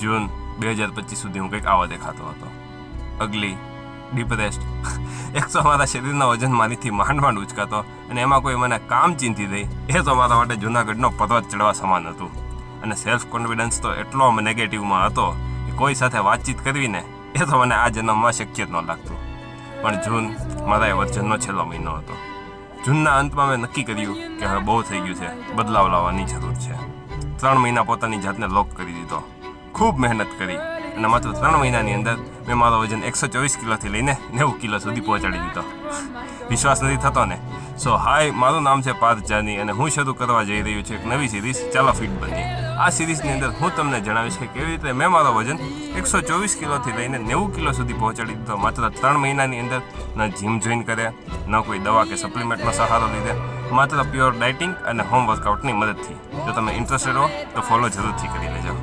જૂન 2025 સુધી હું કંઈક આવો દેખાતો હતો. અગલી, ડિપ્રેસ્ડ. એક તો મારા શરીરના વજન મારીથી માંડ ઉચકાતો અને એમાં કોઈ મને કામ ચીંધી દઈ એ તો મારા માટે જૂનાગઢનો પર્વત ચડવા સમાન હતું. અને સેલ્ફ કોન્ફિડન્સ તો એટલો નેગેટિવમાં હતો કે કોઈ સાથે વાતચીત કરવીને એ તો મને આ જન્મમાં શક્ય જ ન લાગતું. પણ જૂન મારા એ વર્જનનો છેલ્લો મહિનો હતો. જૂનના અંતમાં મેં નક્કી કર્યું કે હવે બહુ થઈ ગયું છે, બદલાવ લાવવાની જરૂર છે. 3 મહિના પોતાની જાતને લોક કરી દીધો. ખૂબ મહેનત કરી અને માત્ર 3 મહિનાની અંદર મેં મારો વજન 124 કિલોથી લઈને 90 કિલો સુધી પહોંચાડી દીધો. વિશ્વાસ નથી થતો ને? સો હાય, મારું નામ છે પાર્થ જાની અને હું શરૂ કરવા જઈ રહ્યું છું એક નવી સિરીઝ ચાલો ફિટ બનીએ. આ સિરીઝની અંદર હું તમને જણાવીશ કે કેવી રીતે મેં મારો વજન 124 કિલોથી લઈને 90 કિલો સુધી પહોંચાડી દીધો માત્ર 3 મહિનાની અંદર. ન જીમ જોઈન કરે, ન કોઈ દવા કે સપ્લિમેન્ટનો સહારો લીધે, માત્ર પ્યોર ડાયટિંગ અને હોમ વર્કઆઉટની મદદથી. જો તમે ઇન્ટરેસ્ટેડ હો તો ફોલો જરૂરથી કરી લેજો.